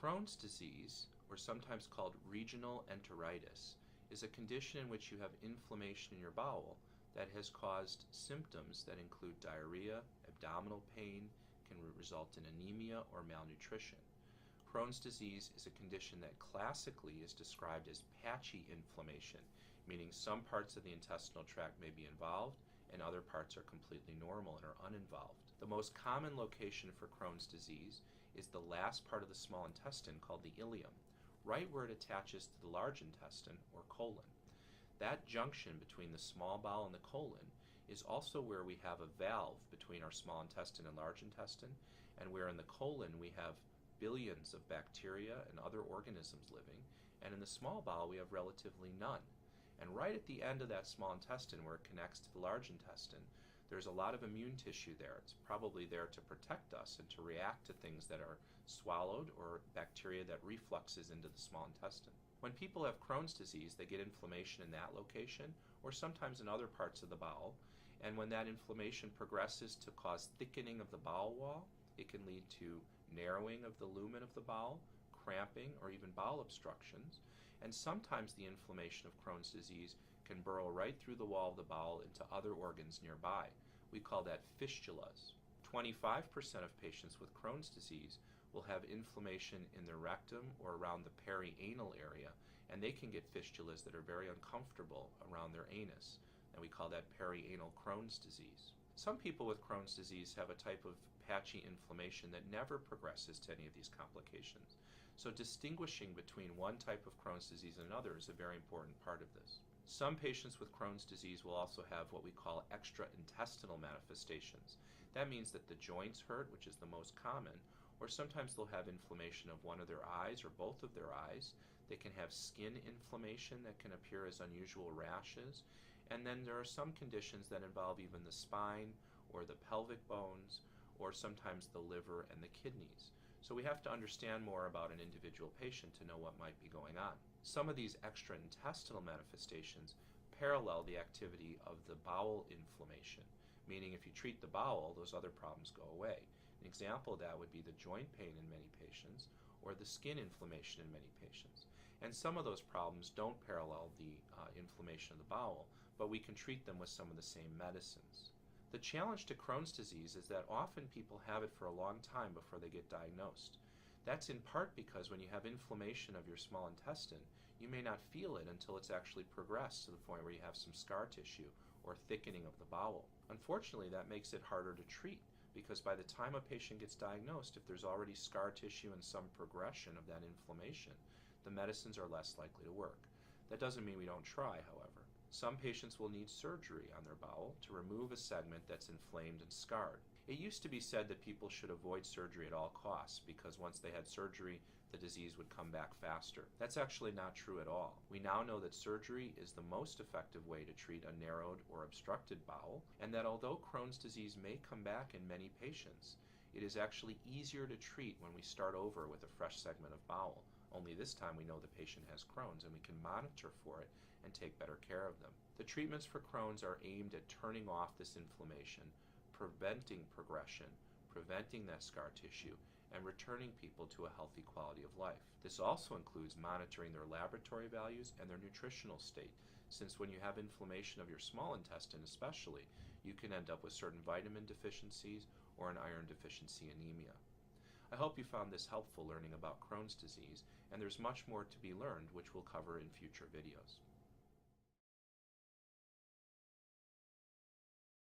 Crohn's disease, or sometimes called regional enteritis, is a condition in which you have inflammation in your bowel that has caused symptoms that include diarrhea, abdominal pain, can result in anemia or malnutrition. Crohn's disease is a condition that classically is described as patchy inflammation, meaning some parts of the intestinal tract may be involved and other parts are completely normal and are uninvolved. The most common location for Crohn's disease is the last part of the small intestine called the ileum, right where it attaches to the large intestine or colon. That junction between the small bowel and the colon is also where we have a valve between our small intestine and large intestine, and where in the colon we have billions of bacteria and other organisms living, and in the small bowel we have relatively none. And right at the end of that small intestine where it connects to the large intestine, there's a lot of immune tissue there. It's probably there to protect us and to react to things that are swallowed or bacteria that refluxes into the small intestine. When people have Crohn's disease, they get inflammation in that location or sometimes in other parts of the bowel, and when that inflammation progresses to cause thickening of the bowel wall, it can lead to narrowing of the lumen of the bowel, cramping, or even bowel obstructions. And sometimes the inflammation of Crohn's disease can burrow right through the wall of the bowel into other organs nearby. We call that fistulas. 25% of patients with Crohn's disease will have inflammation in their rectum or around the perianal area, and they can get fistulas that are very uncomfortable around their anus, and we call that perianal Crohn's disease. Some people with Crohn's disease have a type of patchy inflammation that never progresses to any of these complications. So distinguishing between one type of Crohn's disease and another is a very important part of this. Some patients with Crohn's disease will also have what we call extraintestinal manifestations. That means that the joints hurt, which is the most common, or sometimes they'll have inflammation of one of their eyes or both of their eyes. They can have skin inflammation that can appear as unusual rashes. And then there are some conditions that involve even the spine or the pelvic bones or sometimes the liver and the kidneys. So we have to understand more about an individual patient to know what might be going on. Some of these extraintestinal manifestations parallel the activity of the bowel inflammation, meaning if you treat the bowel, those other problems go away. An example of that would be the joint pain in many patients or the skin inflammation in many patients. And some of those problems don't parallel the inflammation of the bowel, but we can treat them with some of the same medicines. The challenge to Crohn's disease is that often people have it for a long time before they get diagnosed. That's in part because when you have inflammation of your small intestine, you may not feel it until it's actually progressed to the point where you have some scar tissue or thickening of the bowel. Unfortunately, that makes it harder to treat because by the time a patient gets diagnosed, if there's already scar tissue and some progression of that inflammation, the medicines are less likely to work. That doesn't mean we don't try, however. Some patients will need surgery on their bowel to remove a segment that's inflamed and scarred. It used to be said that people should avoid surgery at all costs because once they had surgery, the disease would come back faster. That's actually not true at all. We now know that surgery is the most effective way to treat a narrowed or obstructed bowel, and that although Crohn's disease may come back in many patients, it is actually easier to treat when we start over with a fresh segment of bowel. Only this time we know the patient has Crohn's and we can monitor for it and take better care of them. The treatments for Crohn's are aimed at turning off this inflammation, preventing progression, preventing that scar tissue, and returning people to a healthy quality of life. This also includes monitoring their laboratory values and their nutritional state, since when you have inflammation of your small intestine especially, you can end up with certain vitamin deficiencies or an iron deficiency anemia. I hope you found this helpful learning about Crohn's disease, and there's much more to be learned which we'll cover in future videos.